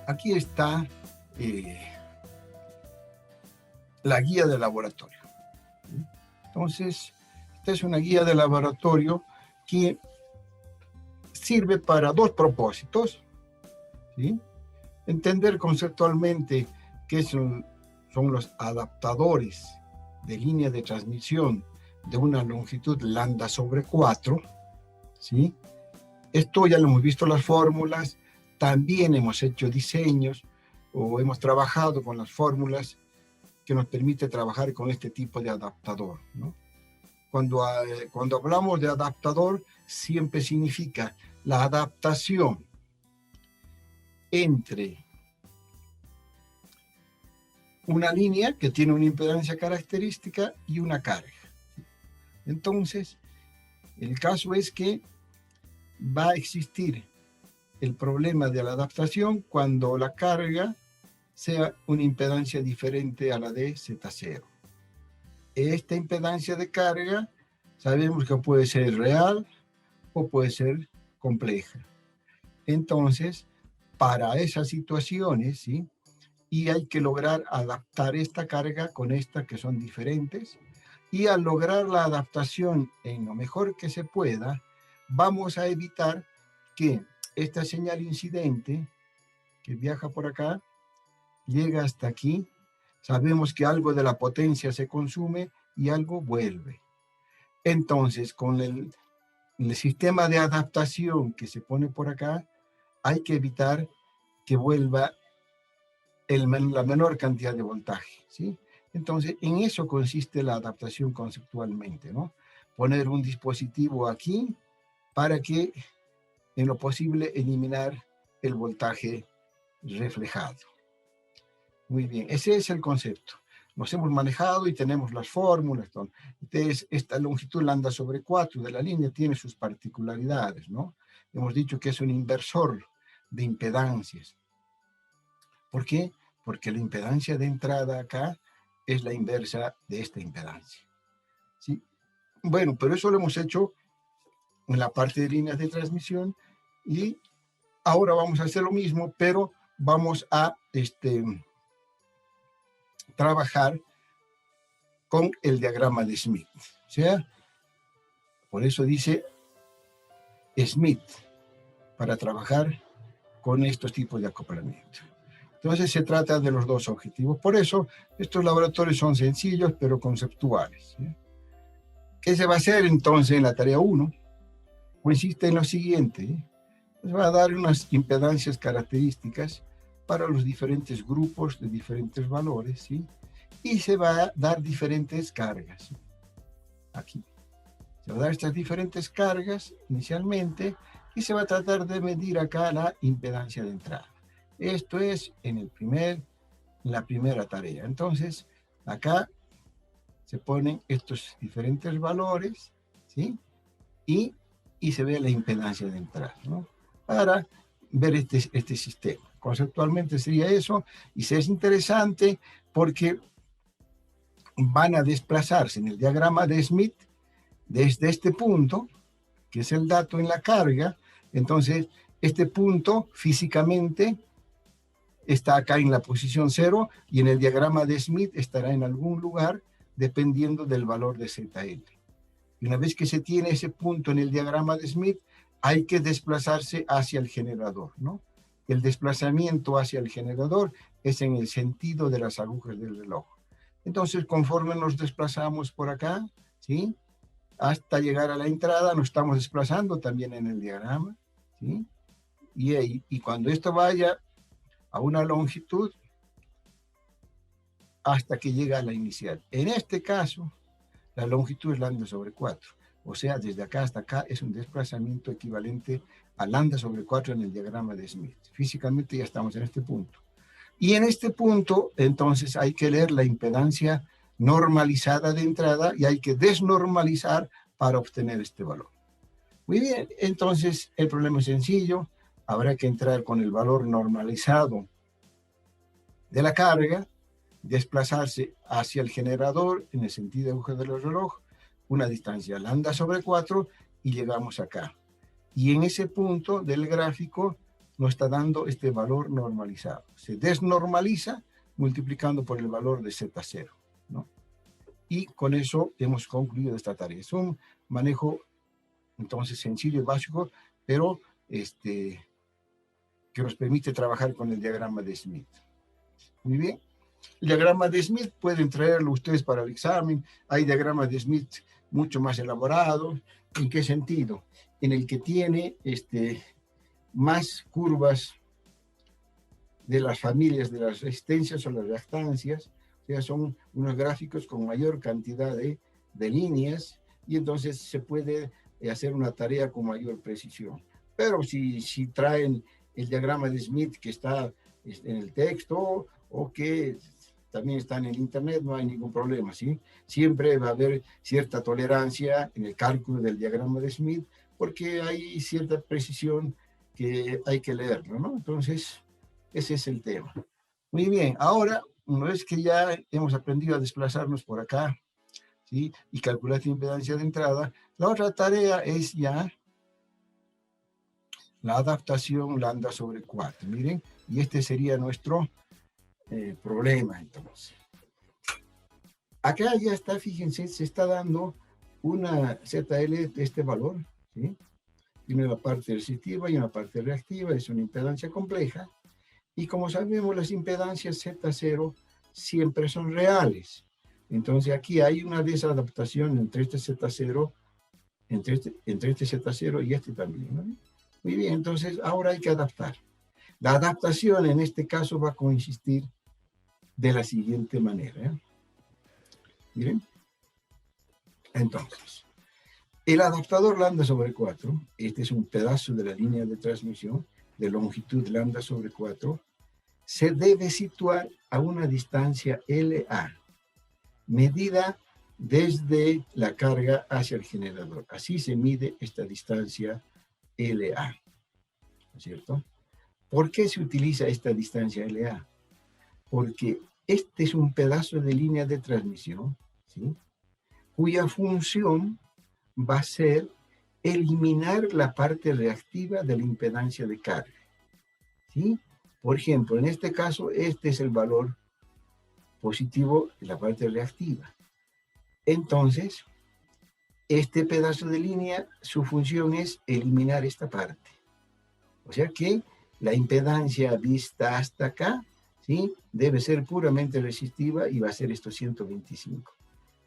Aquí está la guía de laboratorio. Entonces, esta es una guía de laboratorio que sirve para dos propósitos, ¿sí? Entender conceptualmente qué son los adaptadores de línea de transmisión de una longitud lambda sobre 4, ¿sí? Esto ya lo hemos visto las fórmulas, también hemos hecho diseños o hemos trabajado con las fórmulas que nos permite trabajar con este tipo de adaptador, ¿no? Cuando hablamos de adaptador, siempre significa la adaptación entre una línea que tiene una impedancia característica y una carga. Entonces, el caso es que va a existir el problema de la adaptación cuando la carga sea una impedancia diferente a la de Z0. Esta impedancia de carga sabemos que puede ser real o puede ser compleja. Entonces, para esas situaciones, ¿sí? Y hay que lograr adaptar esta carga con esta que son diferentes, y al lograr la adaptación en lo mejor que se pueda, vamos a evitar que esta señal incidente que viaja por acá llega hasta aquí. Sabemos que algo de la potencia se consume y algo vuelve. Entonces, con el sistema de adaptación que se pone por acá, hay que evitar que vuelva la menor cantidad de voltaje, ¿sí? Entonces, en eso consiste la adaptación conceptualmente, ¿no? Poner un dispositivo aquí para que, en lo posible, eliminar el voltaje reflejado. Muy bien, ese es el concepto. Nos hemos manejado y tenemos las fórmulas. Entonces, esta longitud lambda sobre 4 de la línea tiene sus particularidades, ¿no? Hemos dicho que es un inversor de impedancias. ¿Por qué? Porque la impedancia de entrada acá es la inversa de esta impedancia, ¿sí? Bueno, pero eso lo hemos hecho en la parte de líneas de transmisión y ahora vamos a hacer lo mismo, pero vamos a trabajar con el diagrama de Smith, ¿sí? Por eso dice Smith, para trabajar con estos tipos de acoplamiento. Entonces se trata de los dos objetivos. Por eso estos laboratorios son sencillos, pero conceptuales, ¿sí? ¿Qué se va a hacer entonces en la tarea 1? Consiste en lo siguiente, ¿sí? Se va a dar unas impedancias características para los diferentes grupos de diferentes valores, ¿sí? Y se va a dar diferentes cargas, ¿sí? Aquí. Se va a dar estas diferentes cargas inicialmente y se va a tratar de medir acá la impedancia de entrada. Esto es en la primera tarea. Entonces, acá se ponen estos diferentes valores, ¿sí? Y se ve la impedancia de entrada, ¿no? Para ver este sistema. Conceptualmente sería eso, y es interesante porque van a desplazarse en el diagrama de Smith desde este punto, que es el dato en la carga. Entonces, este punto físicamente está acá en la posición 0 y en el diagrama de Smith estará en algún lugar dependiendo del valor de ZL. Y una vez que se tiene ese punto en el diagrama de Smith, hay que desplazarse hacia el generador, ¿no? El desplazamiento hacia el generador es en el sentido de las agujas del reloj. Entonces, conforme nos desplazamos por acá, ¿sí? Hasta llegar a la entrada, nos estamos desplazando también en el diagrama, ¿sí? Y cuando esto vaya a una longitud, hasta que llega a la inicial. En este caso, la longitud es lambda sobre 4. O sea, desde acá hasta acá es un desplazamiento equivalente a lambda sobre 4 en el diagrama de Smith. Físicamente ya estamos en este punto. Y en este punto, entonces, hay que leer la impedancia normalizada de entrada y hay que desnormalizar para obtener este valor. Muy bien, entonces el problema es sencillo. Habrá que entrar con el valor normalizado de la carga, desplazarse hacia el generador en el sentido de aguja del reloj, una distancia lambda sobre 4 y llegamos acá. Y en ese punto del gráfico nos está dando este valor normalizado. Se desnormaliza multiplicando por el valor de Z0, ¿no? Y con eso hemos concluido esta tarea. Es un manejo, entonces, sencillo y básico, pero que nos permite trabajar con el diagrama de Smith. Muy bien. El diagrama de Smith pueden traerlo ustedes para el examen. Hay diagramas de Smith mucho más elaborados. ¿En qué sentido? En el que tiene más curvas de las familias de las resistencias o las reactancias. O sea, son unos gráficos con mayor cantidad de líneas y entonces se puede hacer una tarea con mayor precisión. Pero si traen el diagrama de Smith que está en el texto o que también está en el internet, no hay ningún problema, ¿sí? Siempre va a haber cierta tolerancia en el cálculo del diagrama de Smith porque hay cierta precisión que hay que leerlo, ¿no? Entonces, ese es el tema. Muy bien, ahora, una vez que ya hemos aprendido a desplazarnos por acá, ¿sí? Y calcular la impedancia de entrada, la otra tarea es ya la adaptación lambda sobre 4. Miren, y este sería nuestro problema, entonces. Acá ya está, fíjense, se está dando una ZL de este valor, ¿sí? Tiene una parte resistiva y una parte reactiva, es una impedancia compleja. Y como sabemos, las impedancias Z0 siempre son reales. Entonces aquí hay una desadaptación entre este Z0, entre este Z0 y este también, ¿no? Muy bien, entonces ahora hay que adaptar. La adaptación en este caso va a consistir de la siguiente manera, ¿eh? Miren. Entonces, el adaptador lambda sobre 4, este es un pedazo de la línea de transmisión de longitud lambda sobre 4, se debe situar a una distancia LA, medida desde la carga hacia el generador. Así se mide esta distancia LA, ¿no es cierto? ¿Por qué se utiliza esta distancia LA? Porque este es un pedazo de línea de transmisión, ¿sí? Cuya función va a ser eliminar la parte reactiva de la impedancia de carga, ¿sí? Por ejemplo, en este caso, este es el valor positivo de la parte reactiva. Entonces, este pedazo de línea, su función es eliminar esta parte. O sea que la impedancia vista hasta acá, ¿sí? Debe ser puramente resistiva y va a ser esto 125.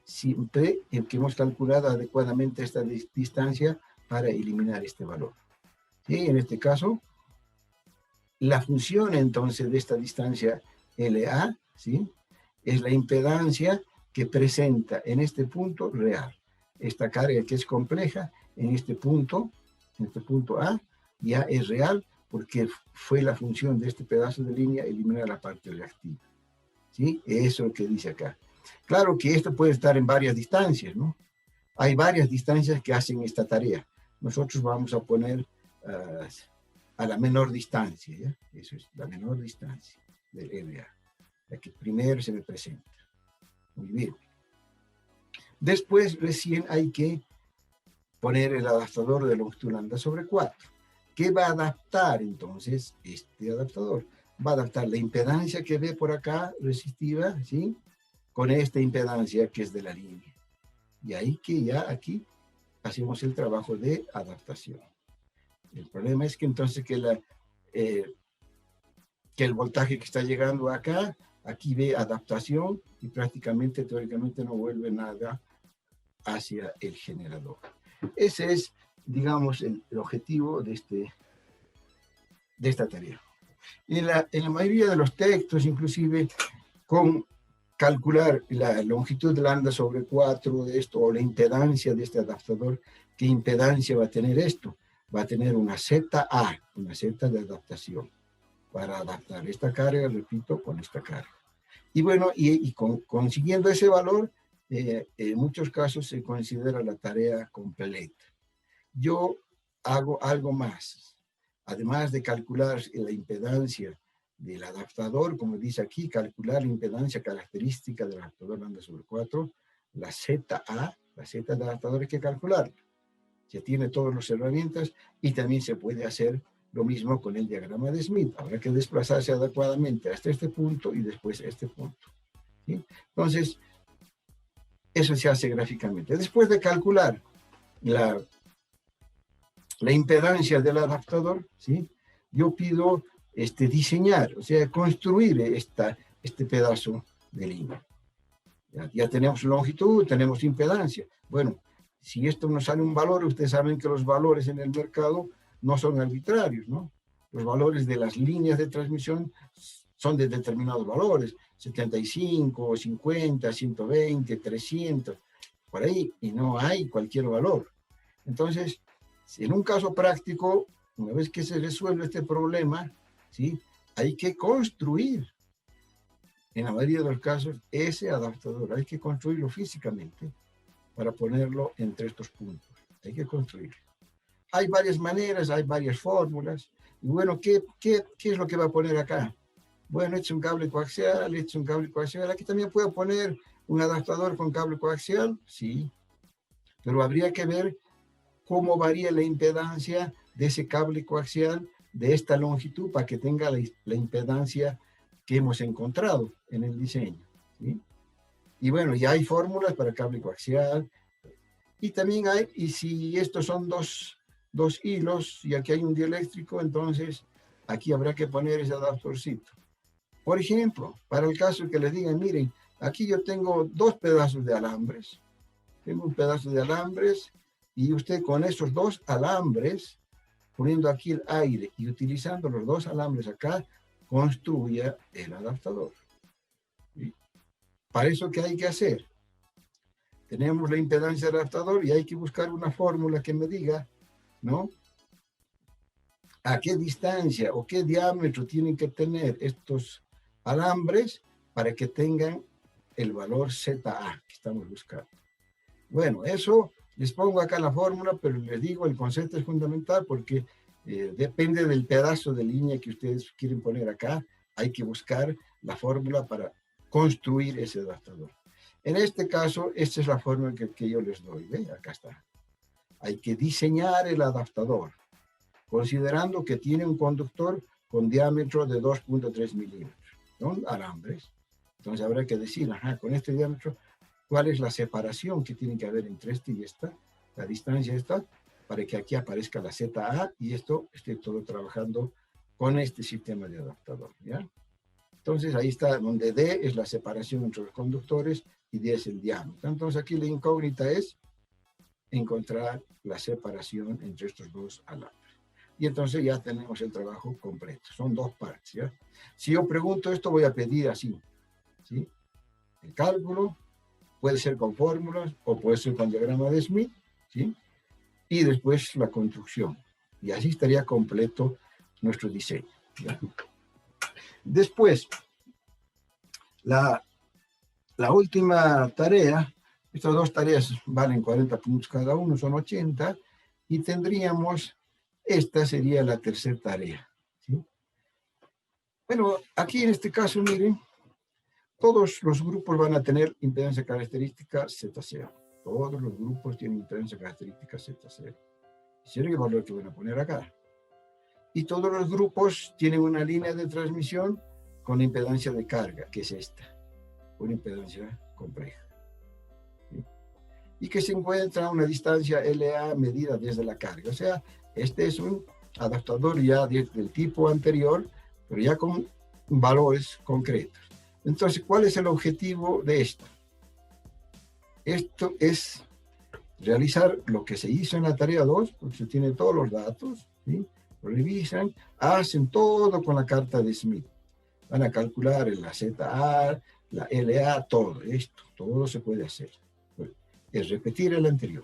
Siempre que hemos calculado adecuadamente esta distancia para eliminar este valor. ¿Sí? En este caso, la función entonces de esta distancia LA, ¿sí? Es la impedancia que presenta en este punto real. Esta carga que es compleja, en este punto A, ya es real porque fue la función de este pedazo de línea eliminar la parte reactiva. ¿Sí? Eso es lo que dice acá. Claro que esto puede estar en varias distancias, ¿no? Hay varias distancias que hacen esta tarea. Nosotros vamos a poner a la menor distancia, ¿ya? Eso es la menor distancia del LA, la que primero se me presenta. Muy bien. Después recién hay que poner el adaptador de longitud lambda sobre 4. ¿Qué va a adaptar entonces este adaptador? Va a adaptar la impedancia que ve por acá, resistiva, ¿sí? Con esta impedancia que es de la línea. Y ahí que ya aquí hacemos el trabajo de adaptación. El problema es que entonces que el voltaje que está llegando acá, aquí ve adaptación y prácticamente, teóricamente, no vuelve nada hacia el generador. Ese es, digamos, el objetivo de esta tarea. En la mayoría de los textos, inclusive, con calcular la longitud lambda sobre 4 de esto, o la impedancia de este adaptador, ¿qué impedancia va a tener esto? Va a tener una ZA, una Z de adaptación, para adaptar esta carga, repito, con esta carga. Y bueno, consiguiendo ese valor, en muchos casos se considera la tarea completa. Yo hago algo más. Además de calcular la impedancia del adaptador, como dice aquí, calcular la impedancia característica del adaptador lambda sobre 4, la ZA, la Z del adaptador hay que calcularla. Se tiene todas las herramientas y también se puede hacer Lo mismo con el diagrama de Smith. Habrá que desplazarse adecuadamente hasta este punto y después a este punto. ¿Sí? Entonces, eso se hace gráficamente. Después de calcular la impedancia del adaptador, ¿sí? Yo pido diseñar, o sea, construir este pedazo de línea. Ya tenemos longitud, tenemos impedancia. Bueno, si esto nos sale un valor, ustedes saben que los valores en el mercado no son arbitrarios, ¿no? Los valores de las líneas de transmisión son de determinados valores, 75, 50, 120, 300, por ahí, y no hay cualquier valor. Entonces, en un caso práctico, una vez que se resuelve este problema, ¿sí? Hay que construir, en la mayoría de los casos, ese adaptador. Hay que construirlo físicamente para ponerlo entre estos puntos. Hay que construirlo. Hay varias maneras, hay varias fórmulas. Y bueno, ¿qué es lo que va a poner acá? Bueno, este es un cable coaxial, este es un cable coaxial. Aquí también puedo poner un adaptador con cable coaxial, sí. Pero habría que ver cómo varía la impedancia de ese cable coaxial de esta longitud para que tenga la impedancia que hemos encontrado en el diseño, ¿sí? Y bueno, ya hay fórmulas para cable coaxial, y también hay, y si estos son dos hilos, y aquí hay un dieléctrico, entonces aquí habrá que poner ese adaptorcito. Por ejemplo, para el caso que les digan, miren, aquí yo tengo dos pedazos de alambres, tengo un pedazo de alambres, y usted con esos dos alambres, poniendo aquí el aire y utilizando los dos alambres acá, construya el adaptador. ¿Sí? Para eso, ¿qué hay que hacer? Tenemos la impedancia del adaptador y hay que buscar una fórmula que me diga, ¿no? A qué distancia o qué diámetro tienen que tener estos alambres para que tengan el valor ZA que estamos buscando. Bueno, eso les pongo acá la fórmula, pero les digo, el concepto es fundamental porque depende del pedazo de línea que ustedes quieren poner acá. Hay que buscar la fórmula para construir ese adaptador. En este caso, esta es la fórmula que yo les doy. ¿Ve? Acá está. Hay que diseñar el adaptador, considerando que tiene un conductor con diámetro de 2.3 milímetros. Son alambres. Entonces habrá que decir, ajá, con este diámetro, ¿cuál es la separación que tiene que haber entre este y esta? La distancia esta, para que aquí aparezca la ZA y esto esté todo trabajando con este sistema de adaptador, ¿ya? Entonces ahí está, donde D es la separación entre los conductores y D es el diámetro. Entonces aquí la incógnita es encontrar la separación entre estos dos alambres. Y entonces ya tenemos el trabajo completo. Son dos partes, ¿ya? Si yo pregunto esto, voy a pedir así, ¿sí? El cálculo puede ser con fórmulas o puede ser con diagrama de Smith, ¿sí? Y después la construcción. Y así estaría completo nuestro diseño, ¿ya? Después, la última tarea, estas dos tareas valen 40 puntos cada uno, son 80, y tendríamos, esta sería la tercera tarea, ¿sí? Bueno, aquí en este caso, miren, todos los grupos van a tener impedancia característica Z0. Todos los grupos tienen impedancia característica Z0. Ese es el valor que van a poner acá. Y todos los grupos tienen una línea de transmisión con impedancia de carga, que es esta, una impedancia compleja, ¿sí? Y que se encuentra a una distancia LA medida desde la carga. O sea, este es un adaptador ya del tipo anterior, pero ya con valores concretos. Entonces, ¿cuál es el objetivo de esto? Esto es realizar lo que se hizo en la tarea 2, porque se tienen todos los datos, ¿sí? Lo revisan, hacen todo con la carta de Smith. Van a calcular la ZA, la LA, todo esto, todo se puede hacer. Bueno, es repetir el anterior.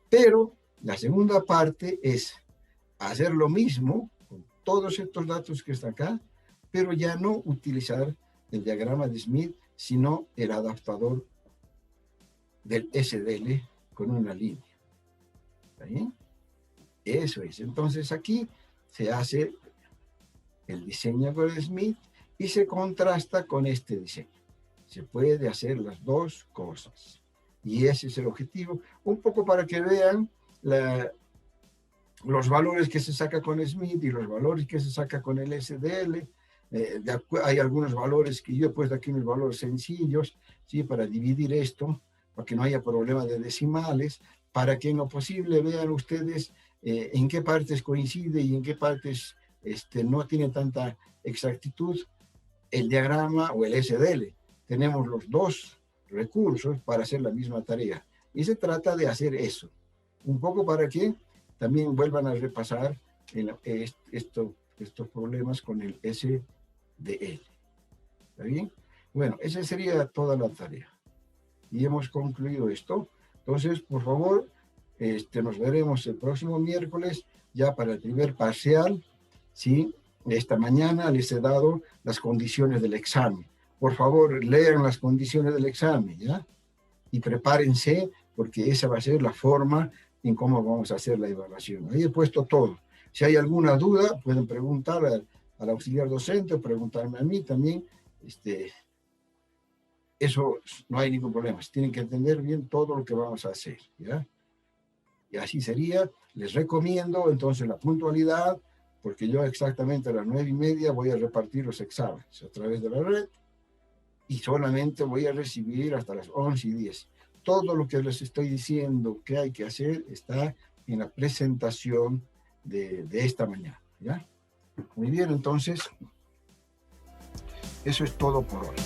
Pero la segunda parte es hacer lo mismo con todos estos datos que están acá, pero ya no utilizar el diagrama de Smith, sino el adaptador del SDL con una línea. ¿Está bien? Eso es. Entonces aquí se hace el diseño con Smith y se contrasta con este diseño. Se puede hacer las dos cosas. Y ese es el objetivo. Un poco para que vean los valores que se saca con Smith y los valores que se saca con el SDL. Hay algunos valores que yo he puesto aquí, unos valores sencillos, ¿sí? Para dividir esto, para que no haya problema de decimales, para que en lo posible vean ustedes en qué partes coincide y en qué partes no tiene tanta exactitud el diagrama o el SDL. Tenemos los dos recursos para hacer la misma tarea. Y se trata de hacer eso, un poco para que también vuelvan a repasar estos problemas con el SDL. ¿Está bien? Bueno, esa sería toda la tarea. Y hemos concluido esto. Entonces, por favor, nos veremos el próximo miércoles ya para el primer parcial, ¿sí? Esta mañana les he dado las condiciones del examen. Por favor, lean las condiciones del examen, ¿ya? Y prepárense, porque esa va a ser la forma en cómo vamos a hacer la evaluación. Ahí he puesto todo. Si hay alguna duda, pueden preguntar al auxiliar docente o preguntarme a mí también. Eso no hay ningún problema. Tienen que entender bien todo lo que vamos a hacer, ¿ya? Y así sería. Les recomiendo entonces la puntualidad, porque yo exactamente a las 9:30 voy a repartir los exámenes a través de la red y solamente voy a recibir hasta las 11:10. Todo lo que les estoy diciendo que hay que hacer está en la presentación de esta mañana, ¿ya? Muy bien, entonces, eso es todo por hoy.